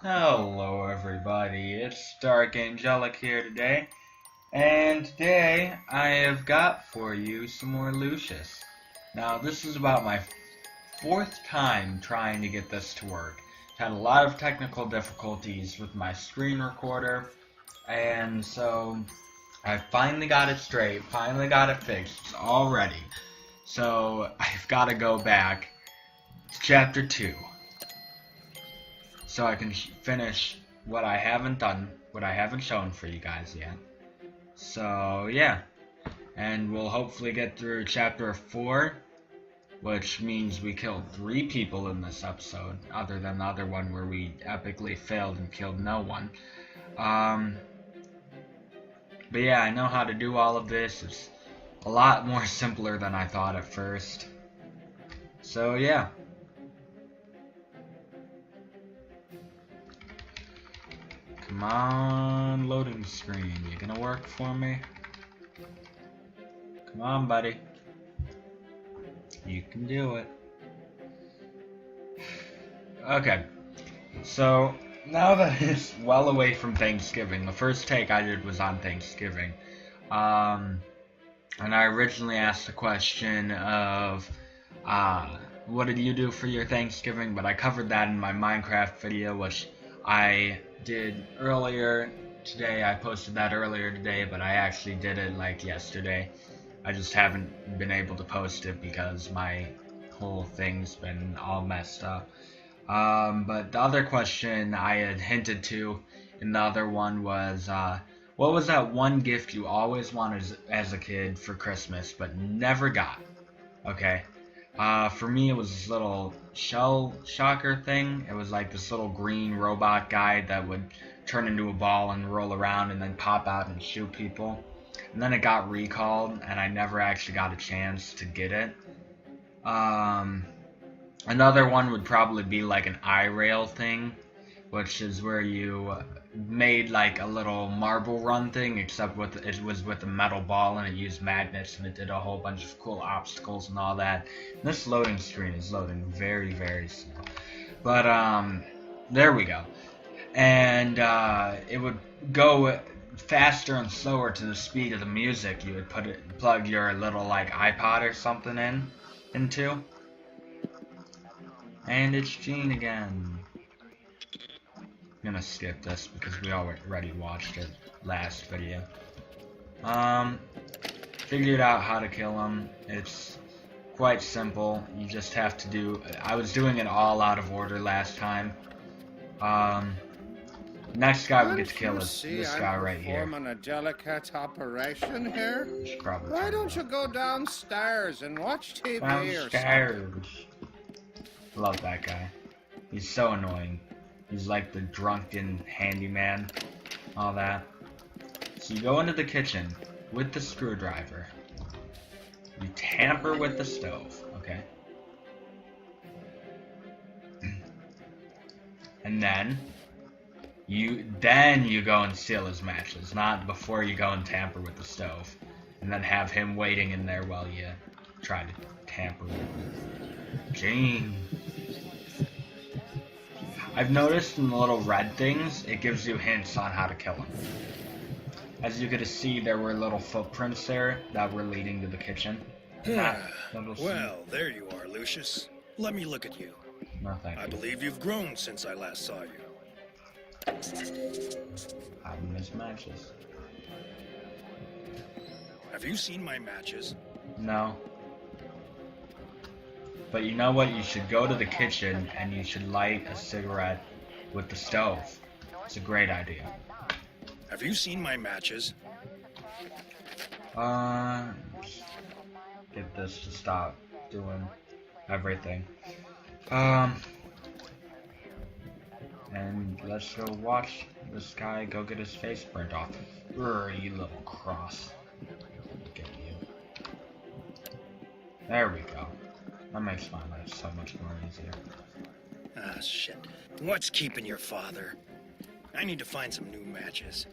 Hello everybody, it's Dark Angelic here today, and today I have got for you some more Lucius. Now this is about my fourth time trying to get this to work. Had a lot of technical difficulties with my screen recorder, and so I finally got it straight, finally got it fixed, it's all ready. So I've got to go back to chapter 2. So I can finish what I haven't done, what I haven't shown for you guys yet. So yeah, and we'll hopefully get through chapter 4, which means we killed 3 people in this episode, other than the other one where we epically failed and killed no one. But yeah, I know how to do all of this. It's a lot more simpler than I thought at first. So yeah. Come on, loading screen. You gonna work for me? Come on, buddy. You can do it. Okay. So, now that it's well away from Thanksgiving, the first take I did was on Thanksgiving. And I originally asked the question of, what did you do for your Thanksgiving? But I covered that in my Minecraft video, which I did earlier today. I posted that earlier today, but I actually did it like yesterday. I just haven't been able to post it because my whole thing's been all messed up. But the other question I had hinted to in the other one was, what was that one gift you always wanted as a kid for Christmas but never got? Okay. For me, it was this little shell shocker thing. It was like this little green robot guy that would turn into a ball and roll around and then pop out and shoot people. And then it got recalled, and I never actually got a chance to get it. Another one would probably be like an I-rail thing, which is where you made like a little marble run thing, except it was with a metal ball and it used magnets and it did a whole bunch of cool obstacles and all that. And this loading screen is loading very, very slow. But there we go. And it would go faster and slower to the speed of the music you would plug your little like iPod or something into. And it's Gene again. I'm gonna skip this because we already watched it last video. Figured out how to kill him. It's quite simple. You just have to do. I was doing it all out of order last time. Next guy we get to kill is this guy right here. A delicate operation here. Why don't you go downstairs and watch TV or something? Love that guy. He's so annoying. He's like the drunken handyman, all that. So you go into the kitchen with the screwdriver. You tamper with the stove, okay? And then you go and steal his matches, not before you go and tamper with the stove. And then have him waiting in there while you try to tamper with it. Gene. I've noticed in the little red things, it gives you hints on how to kill him. As you could see, there were little footprints there that were leading to the kitchen. Well, there you are, Lucius. Let me look at you. No, thank you. I believe you've grown since I last saw you. Hiding his matches. Have you seen my matches? No. But you know what? You should go to the kitchen and you should light a cigarette with the stove. It's a great idea. Have you seen my matches? Get this to stop doing everything. And let's go watch this guy go get his face burnt off. You little cross. Get you. There we go. That makes my life so much more easier. Ah, shit. What's keeping your father? I need to find some new matches.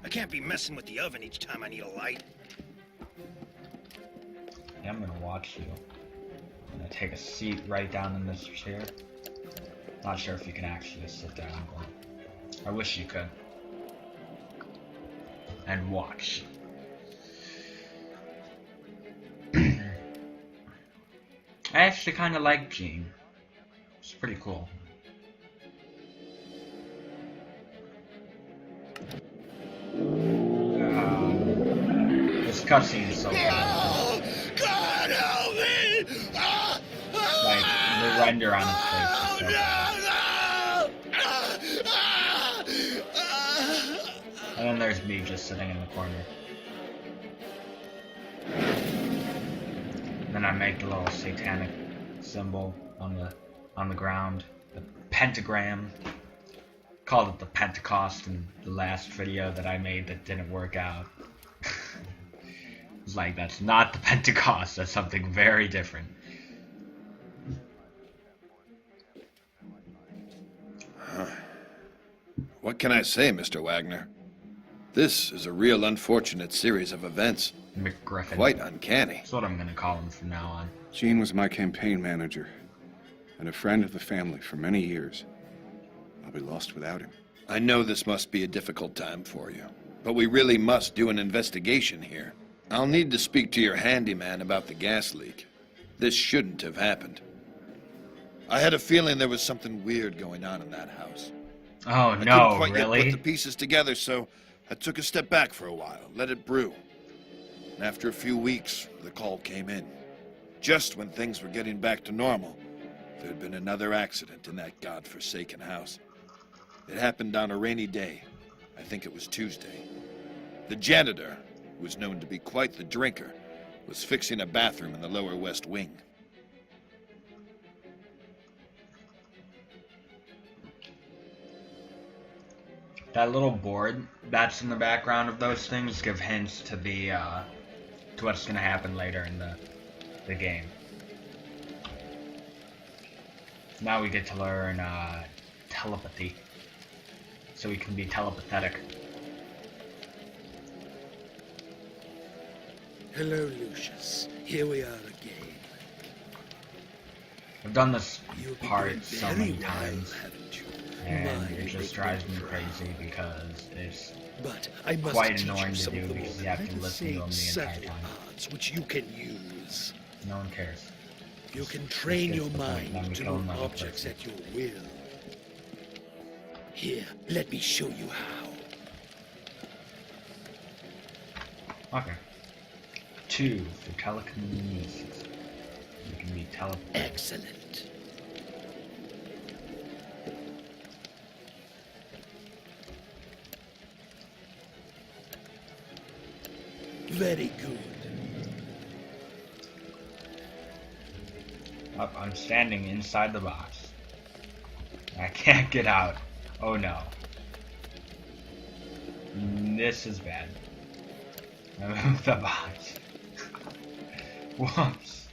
I can't be messing with the oven each time I need a light. Yeah, I'm gonna watch you. I'm gonna take a seat right down in this chair. Not sure if you can actually sit down, but I wish you could. And watch. I actually kind of like Gene. It's pretty cool. This cutscene is so good. God help me! Like, the render on his face is so good. And then there's me just sitting in the corner. And then I make the little satanic symbol on the ground. The pentagram. Called it the Pentecost in the last video that I made that didn't work out. It's like, that's not the Pentecost, that's something very different. What can I say, Mr. Wagner? This is a real unfortunate series of events. McGriffin. Quite uncanny. That's what I'm gonna call him from now on. Gene was my campaign manager and a friend of the family for many years. I'll be lost without him. I know this must be a difficult time for you, but we really must do an investigation here. I'll need to speak to your handyman about the gas leak. This shouldn't have happened. I had a feeling there was something weird going on in that house. Oh I no, couldn't quite yet really? put the pieces together, so I took a step back for a while, let it brew. And after a few weeks, the call came in. Just when things were getting back to normal, there had been another accident in that godforsaken house. It happened on a rainy day. I think it was Tuesday. The janitor, who was known to be quite the drinker, was fixing a bathroom in the lower west wing. That little board that's in the background of those things give hints to the to what's gonna happen later in the game. Now we get to learn telepathy, so we can be telepathetic. Hello, Lucius. Here we are again. I've done this You've been part doing so very many well, times, haven't you? and My it just big drives me proud. crazy because it's But I must quite teach annoying you to some do of the because more you have to listen to them the entire subtle time. arts which you can use. No one cares. You can train get your to the point. Let me mind to kill move another objects person. at your will. Here, let me show you how. Okay. 2 for telekinesis. You can be Excellent. Very good. Up, I'm standing inside the box. I can't get out. Oh no. This is bad. I moved the box. Whoops.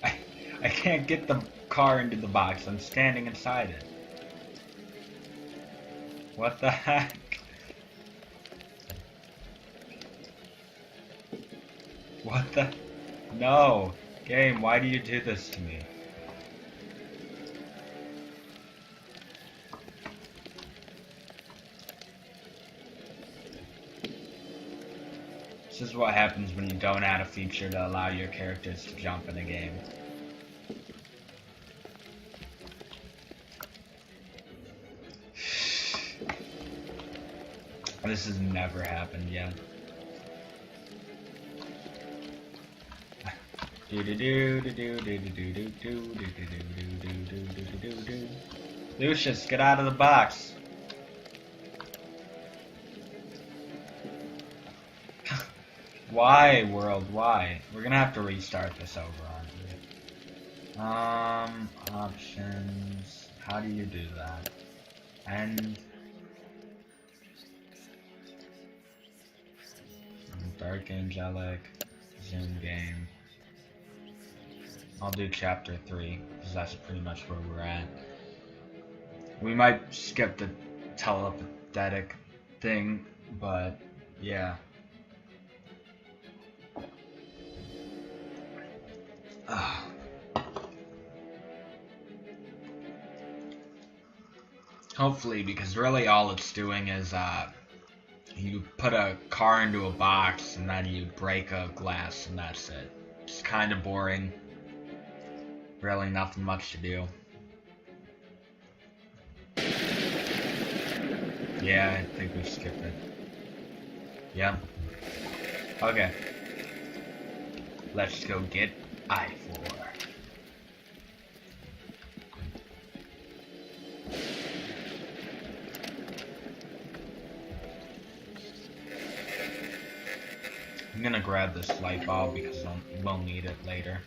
I can't get the car into the box. I'm standing inside it. What the heck? What the? No! Game, why do you do this to me? This is what happens when you don't add a feature to allow your characters to jump in a game. This has never happened yet. Lucius, get out of the box. Why, world? Why? We're gonna have to restart this over, aren't we? Options. How do you do that? And Dark Angelic, Zoom game. I'll do chapter 3, because that's pretty much where we're at. We might skip the telepathetic thing, but yeah. Hopefully, because really all it's doing is you put a car into a box and then you break a glass and that's it. It's kind of boring. Really nothing much to do. Yeah, I think we skipped it. Yeah. Okay. Let's go get I-4. I'm gonna grab this light bulb because we'll need it later.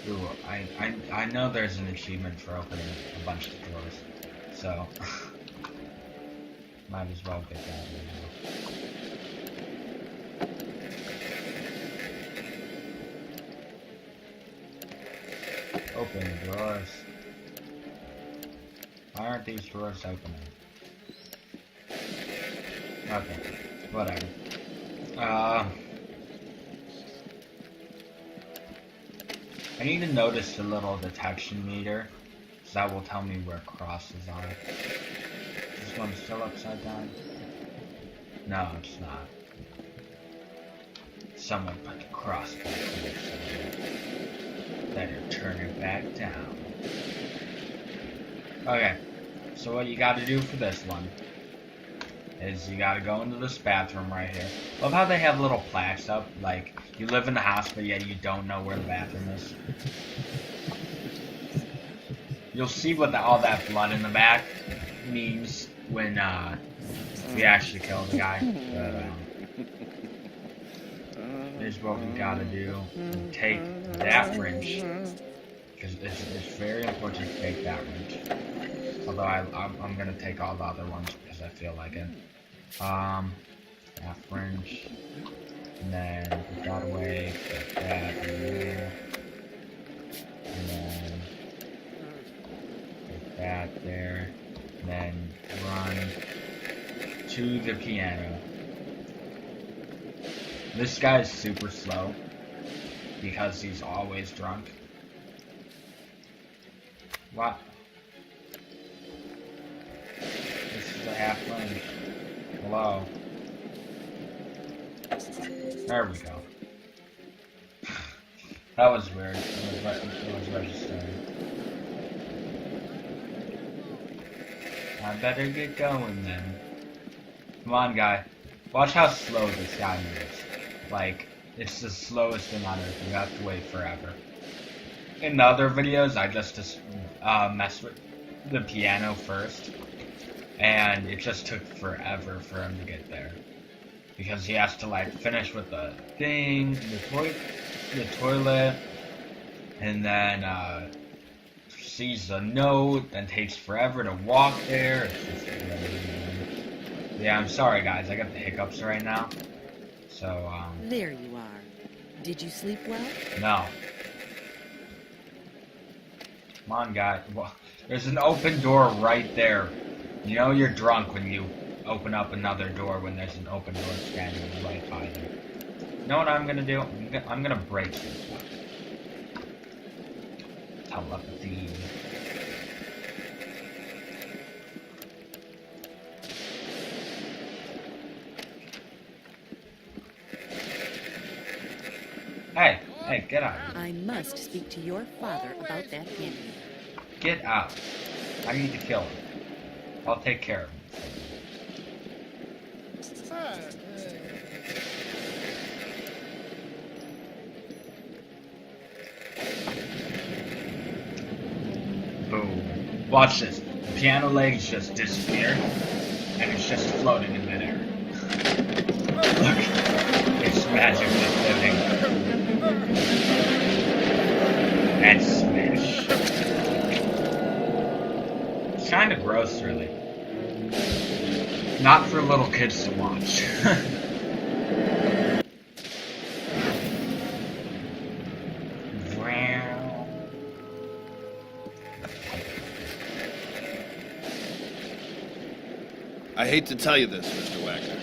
Ooh, I know there's an achievement for opening a bunch of doors, so might as well get that now. Open the doors. Why aren't these doors opening? Okay, whatever. I need to notice the little detection meter, because that will tell me where crosses are. Is this one still upside down? No, it's not. Someone put the cross back there. Better turn it back down. Okay, so what you gotta do for this one is you gotta go into this bathroom right here. Love how they have little plaques up, like, you live in the house, but yet you don't know where the bathroom is. You'll see what all that blood in the back means when we actually kill the guy. But here's what we gotta do. Take that wrench, because it's very important to take that wrench. Although I'm gonna take all the other ones because I feel like it. That wrench. And then put that away, put that in there. And then put that there. And then run to the piano. This guy's super slow because he's always drunk. What? This is a half wrench. Hello. There we go. That was weird. It was registering. I better get going then. Come on, guy. Watch how slow this guy moves. Like, it's the slowest thing on earth. You have to wait forever. In the other videos, I just messed with the piano first. And it just took forever for him to get there. Because he has to, like, finish with the thing, the toilet, and then, sees the note, then takes forever to walk there. It's just really... Yeah, I'm sorry, guys. I got the hiccups right now. So, There you are. Did you sleep well? No. Come on, guy. Well, there's an open door right there. You know you're drunk when you open up another door when there's an open door standing right by there. You know what I'm gonna do? I'm gonna break this stuff. Telepathy. Hey, get out. I must speak to your father about that handyman. Get out. I need to kill him. I'll take care of him. Boom. Watch this. The piano legs just disappear, and it's just floating in midair. Look. It's magically floating. And smash. It's kind of gross, really. Not for little kids to watch. I hate to tell you this, Mr. Wagner,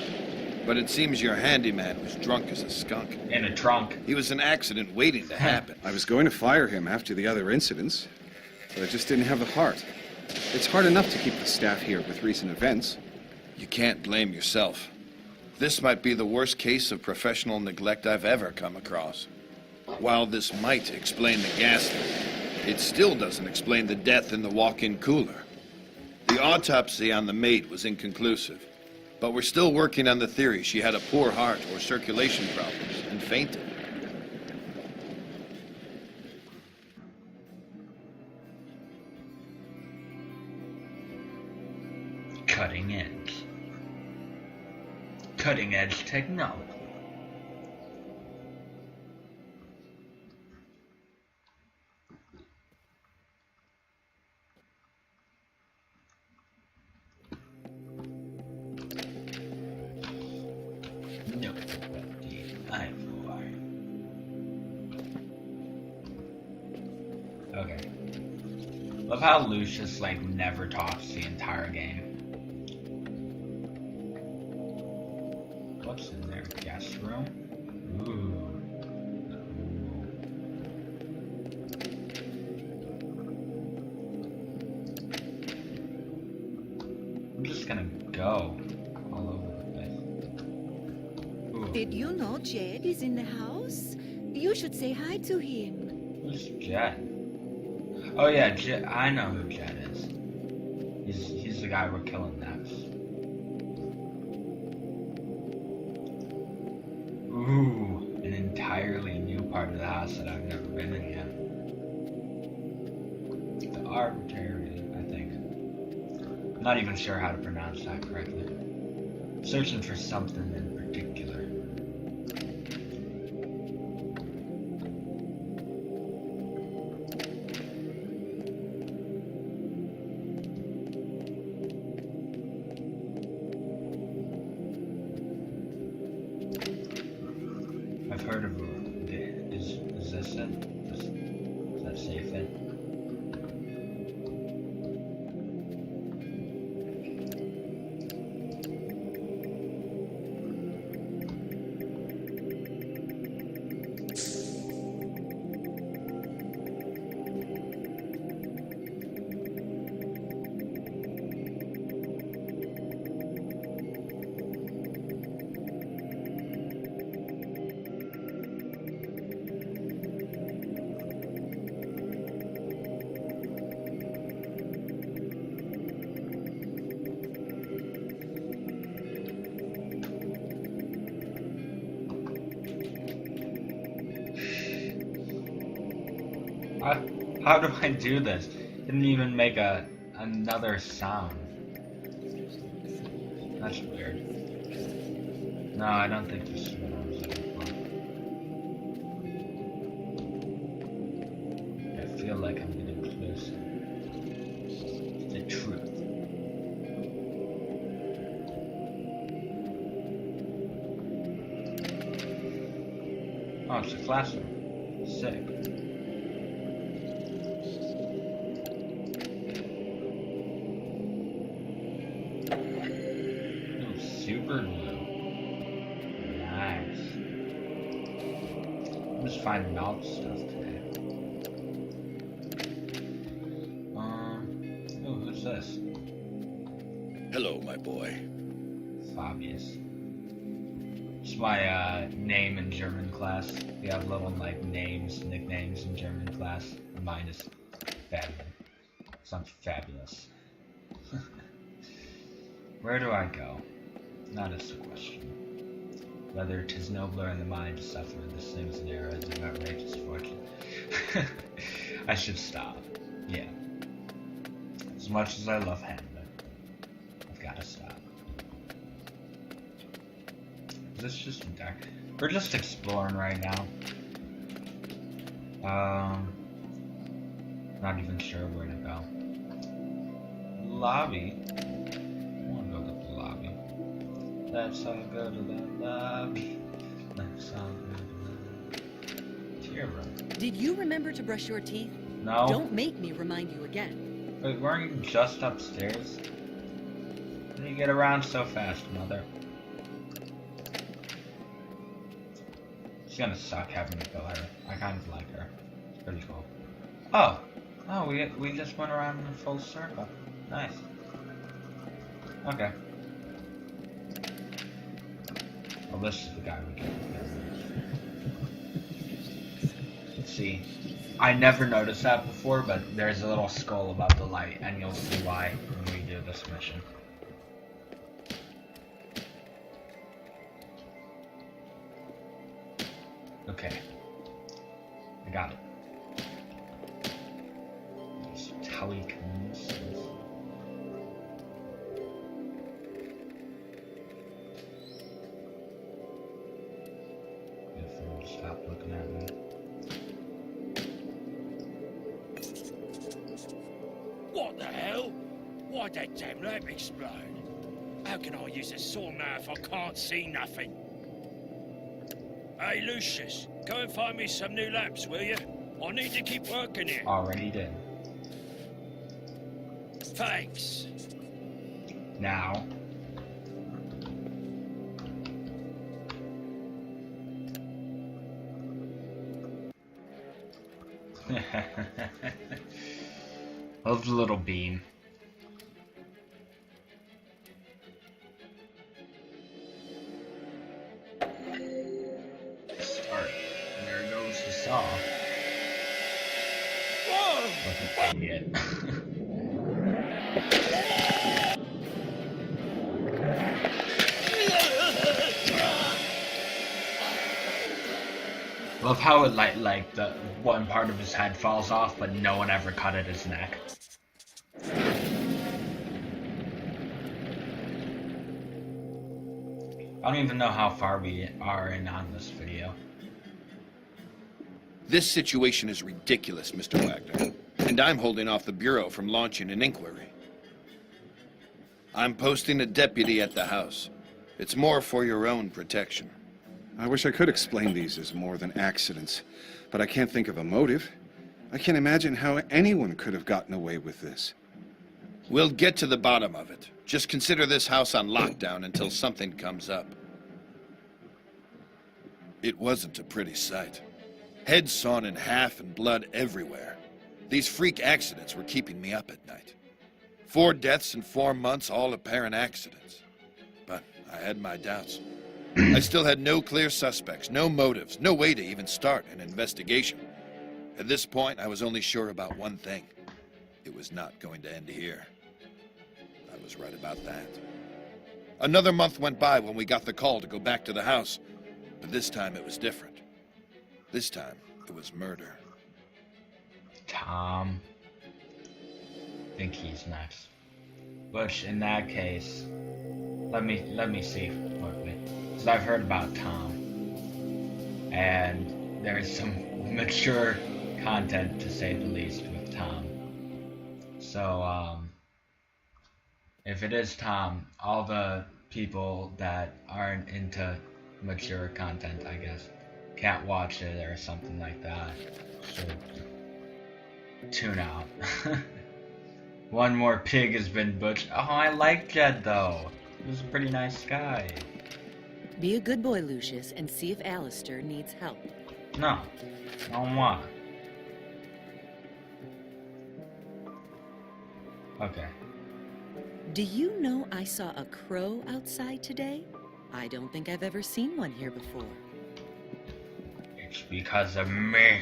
but it seems your handyman was drunk as a skunk. In a trunk. He was an accident waiting to happen. I was going to fire him after the other incidents, but I just didn't have the heart. It's hard enough to keep the staff here with recent events. You can't blame yourself. This might be the worst case of professional neglect I've ever come across. While this might explain the gas leak, it still doesn't explain the death in the walk-in cooler. The autopsy on the maid was inconclusive, but we're still working on the theory she had a poor heart or circulation problems and fainted. Cutting edge. Cutting edge technology. No, okay. Love how Lucius like never talks the entire game. What's in there? Guest room? Ooh. I'm just gonna go all over the place. Ooh. Did you know Jed is in the house? You should say hi to him. Who's Jed? Oh yeah, Jed. I know who Jed is. He's the guy we're killing next. Ooh, an entirely new part of the house that I've never been in yet. The Arbitrary, I think. I'm not even sure how to pronounce that correctly. I'm searching for something in particular. I've heard of is this it? Is that safe it? How do I do this? Didn't even make another sound. That's weird. No, I don't think this is what I was looking for. I feel like I'm getting closer to the truth. Oh, it's a classroom. Sick. Super glue. Nice. I'm just finding mouth stuff today. Oh, who's this? Hello, my boy. Fabius. It's my name in German class. We have little like nicknames in German class. Mine is Fabian. So I'm fabulous. Where do I go? That is the question. Whether 'tis nobler in the mind to suffer the slings and arrows of outrageous fortune. I should stop. Yeah. As much as I love Hamlet, I've gotta stop. Is this just dark? We're just exploring right now. Not even sure where to go. Lobby. Let's all go to the lobby. Let's all go to the room. Did you remember to brush your teeth? No. Don't make me remind you again. Wait, weren't you just upstairs? How do you get around so fast, mother? It's gonna suck having to kill her. I kind of like her. It's pretty cool. Oh, Oh, we just went around in a full circle. Nice. Okay. Well, this is the guy we can see. I never noticed that before, but there's a little skull above the light, and you'll see why when we do this mission. Okay. I got it. These telekinesis. Stop looking at me. What the hell? Why'd that damn lamp explode? How can I use a saw now if I can't see nothing? Hey, Lucius, go and find me some new lamps, will you? I need to keep working here. Already did. Thanks. Now. Love the little beam. Start. There goes the saw. Whoa! What an idiot. Love how it like the one part of his head falls off, but no one ever cut at his neck. I don't even know how far we are in on this video. This situation is ridiculous, Mr. Wagner, and I'm holding off the Bureau from launching an inquiry. I'm posting a deputy at the house. It's more for your own protection. I wish I could explain these as more than accidents, but I can't think of a motive. I can't imagine how anyone could have gotten away with this. We'll get to the bottom of it. Just consider this house on lockdown until something comes up. It wasn't a pretty sight. Heads sawn in half and blood everywhere. These freak accidents were keeping me up at night. 4 deaths in 4 months, all apparent accidents. But I had my doubts. I still had no clear suspects, no motives, no way to even start an investigation. At this point, I was only sure about one thing. It was not going to end here. I was right about that. Another month went by when we got the call to go back to the house, but this time it was different. This time, it was murder. Tom. I think he's next. Which, in that case, let me see quickly. Because I've heard about Tom. And there's some mature content, to say the least, with Tom. So, if it is Tom, all the people that aren't into mature content, I guess, can't watch it or something like that, should tune out. One more pig has been butchered. Oh, I like Jed though. He was a pretty nice guy. Be a good boy, Lucius, and see if Alistair needs help. No, I don't want. Okay. Do you know I saw a crow outside today? I don't think I've ever seen one here before. It's because of me.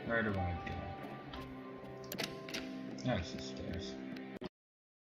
Where do I go? There's the stairs.